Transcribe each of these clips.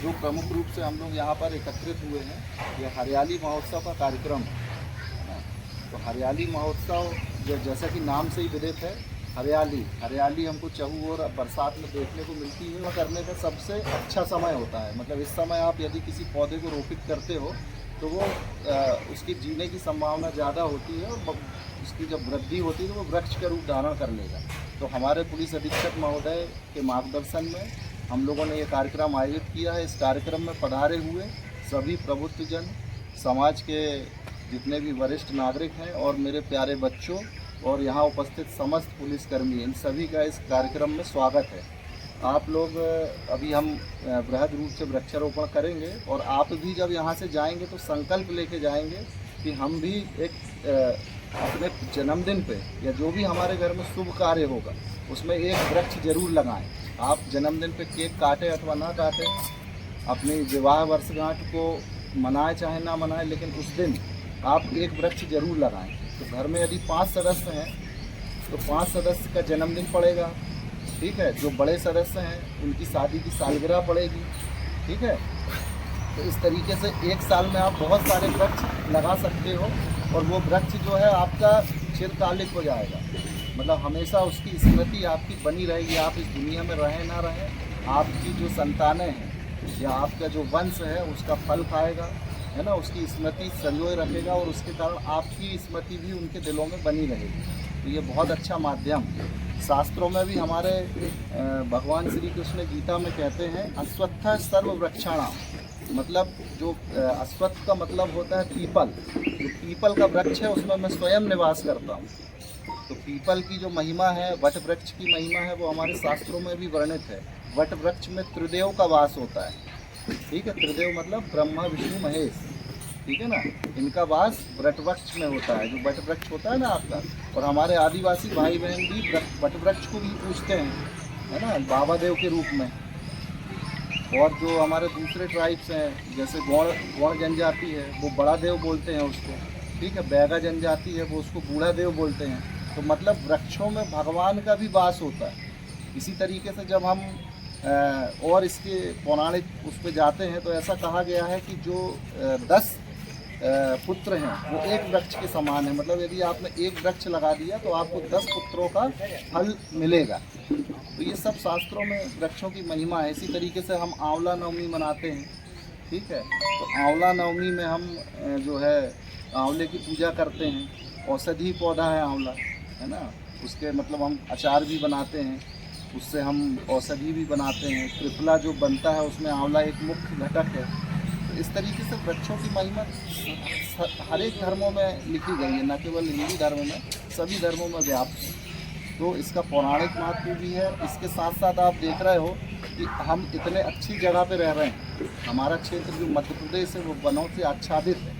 जो प्रमुख रूप से हम लोग यहाँ पर एकत्रित हुए हैं, ये हरियाली महोत्सव का कार्यक्रम है ना। तो हरियाली महोत्सव जो जैसा कि नाम से ही विदित है, हरियाली हमको चहु और बरसात में देखने को मिलती है। करने का सबसे अच्छा समय होता है, मतलब इस समय आप यदि किसी पौधे को रोपित करते हो तो वो उसकी जीने की संभावना ज़्यादा होती है और उसकी जब वृद्धि होती है तो वो वृक्ष का रूप धारण कर लेगा। तो हमारे पुलिस अधीक्षक महोदय के मार्गदर्शन में हम लोगों ने ये कार्यक्रम आयोजित किया है। इस कार्यक्रम में पधारे हुए सभी प्रबुद्धजन, समाज के जितने भी वरिष्ठ नागरिक हैं और मेरे प्यारे बच्चों और यहाँ उपस्थित समस्त पुलिसकर्मी, इन सभी का इस कार्यक्रम में स्वागत है। आप लोग अभी हम बृहद रूप से वृक्षारोपण करेंगे और आप भी जब यहाँ से जाएंगे तो संकल्प लेके जाएंगे कि हम भी एक अपने जन्मदिन पे या जो भी हमारे घर में शुभ कार्य होगा उसमें एक वृक्ष जरूर लगाएं। आप जन्मदिन पे केक काटें अथवा ना काटें, अपनी विवाह वर्षगांठ को मनाएं चाहे ना मनाएं, लेकिन उस दिन आप एक वृक्ष जरूर लगाएं। तो घर में यदि 5 सदस्य हैं तो 5 सदस्य का जन्मदिन पड़ेगा, ठीक है। जो बड़े सदस्य हैं उनकी शादी की सालगिरह पड़ेगी, ठीक है। तो इस तरीके से एक साल में आप बहुत सारे वृक्ष लगा सकते हो और वो वृक्ष जो है आपका चिरकालिक हो जाएगा, मतलब हमेशा उसकी स्मृति आपकी बनी रहेगी। आप इस दुनिया में रहें ना रहें, आपकी जो संतानें हैं या आपका जो वंश है उसका फल खाएगा, है ना, उसकी स्मृति संजोए रखेगा और उसके कारण आपकी स्मृति भी उनके दिलों में बनी रहेगी। तो ये बहुत अच्छा माध्यम। शास्त्रों में भी हमारे भगवान श्री कृष्ण गीता में कहते हैं अश्वत्थ सर्व वृक्षाणाम, मतलब जो अश्वत्थ का मतलब होता है पीपल। जो पीपल का वृक्ष है उसमें मैं स्वयं निवास करता हूँ। तो पीपल की जो महिमा है, वट वृक्ष की महिमा है, वो हमारे शास्त्रों में भी वर्णित है। वट वृक्ष में त्रिदेव का वास होता है, ठीक है। त्रिदेव मतलब ब्रह्मा विष्णु महेश, ठीक है ना। इनका वास वट वृक्ष में होता है, जो वट वृक्ष होता है ना आपका। और हमारे आदिवासी भाई बहन भी वट वृक्ष को भी पूजते हैं, है ना, बाबा देव के रूप में। और जो हमारे दूसरे ट्राइब्स हैं जैसे गौड़ जनजाति है वो बड़ा देव बोलते हैं उसको, ठीक है। बैगा जनजाति है वो उसको बूढ़ा देव बोलते हैं। तो मतलब वृक्षों में भगवान का भी वास होता है। इसी तरीके से जब हम और इसके पौराणिक उस पर जाते हैं तो ऐसा कहा गया है कि जो 10 पुत्र हैं वो एक वृक्ष के समान है। मतलब यदि आपने एक वृक्ष लगा दिया तो आपको 10 पुत्रों का फल मिलेगा। तो ये सब शास्त्रों में वृक्षों की महिमा है। इसी तरीके से हम आंवला नवमी मनाते हैं, ठीक है। तो आंवला नवमी में हम जो है आंवले की पूजा करते हैं। औषधि पौधा है आंवला, है ना। उसके मतलब हम अचार भी बनाते हैं, उससे हम औषधि भी बनाते हैं। त्रिफला जो बनता है उसमें आंवला एक मुख्य घटक है। तो इस तरीके से वृक्षों की महिमा हर एक धर्मों में लिखी गई है, न केवल हिंदू धर्म में, सभी धर्मों में व्याप्त है। तो इसका पौराणिक महत्व भी है। इसके साथ साथ आप देख रहे हो कि हम इतने अच्छी जगह पे रह रहे हैं। हमारा क्षेत्र जो मध्य प्रदेश है वो वनों से आच्छादित है।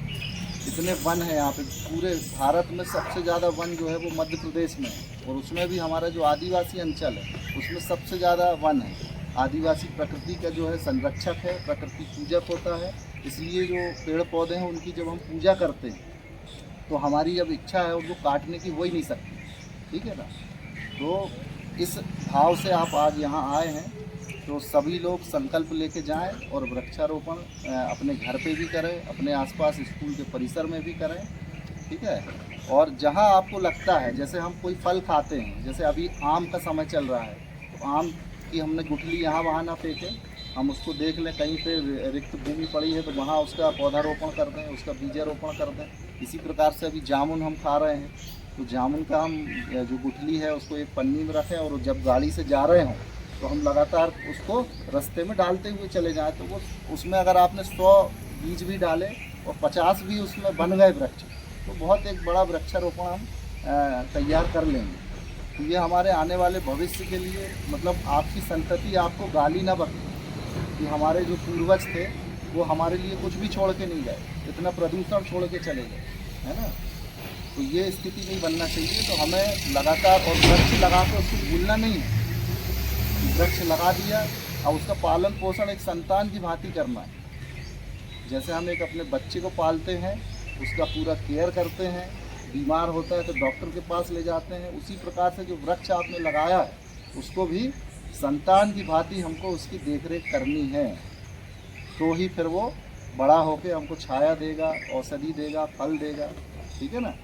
इतने वन हैं यहाँ पे, पूरे भारत में सबसे ज़्यादा वन जो है वो मध्य प्रदेश में है। और उसमें भी हमारा जो आदिवासी अंचल है उसमें सबसे ज़्यादा वन है। आदिवासी प्रकृति का जो है संरक्षक है, प्रकृति पूजक होता है। इसलिए जो पेड़ पौधे हैं उनकी जब हम पूजा करते हैं तो हमारी जब इच्छा है उनको काटने की हो ही नहीं सकती, ठीक है ना। तो इस भाव से आप आज यहाँ आए हैं, तो सभी लोग संकल्प लेके जाएं और वृक्षारोपण अपने घर पे भी करें, अपने आसपास स्कूल के परिसर में भी करें, ठीक है। और जहाँ आपको लगता है, जैसे हम कोई फल खाते हैं, जैसे अभी आम का समय चल रहा है, तो आम की हमने गुठली यहाँ वहाँ ना फेंकें, हम उसको देख लें कहीं पे रिक्त भूमि पड़ी है तो वहाँ उसका पौधारोपण कर दें, उसका बीजारोपण कर दें। इसी प्रकार से अभी जामुन हम खा रहे हैं तो जामुन का हम जो गुठली है उसको एक पन्नी में रखें और जब गाड़ी से जा रहे हों तो हम लगातार उसको रास्ते में डालते हुए चले जाएं। तो वो उसमें अगर आपने 100 बीज भी डाले और 50 भी उसमें बन गए वृक्ष, तो बहुत एक बड़ा वृक्षारोपण हम तैयार कर लेंगे। तो ये हमारे आने वाले भविष्य के लिए, मतलब आपकी संतति आपको गाली ना बके कि हमारे जो पूर्वज थे वो हमारे लिए कुछ भी छोड़ के नहीं गए, इतना प्रदूषण छोड़ के चले गए, है ना। तो ये स्थिति नहीं बनना चाहिए। तो हमें लगातार और वृक्ष लगा के उसको भूलना नहीं है। वृक्ष लगा दिया और उसका पालन पोषण एक संतान की भांति करना है। जैसे हम एक अपने बच्चे को पालते हैं, उसका पूरा केयर करते हैं, बीमार होता है तो डॉक्टर के पास ले जाते हैं, उसी प्रकार से जो वृक्ष आपने लगाया है उसको भी संतान की भांति हमको उसकी देखरेख करनी है। तो ही फिर वो बड़ा होके हमको छाया देगा, औषधि देगा, फल देगा, ठीक है ना।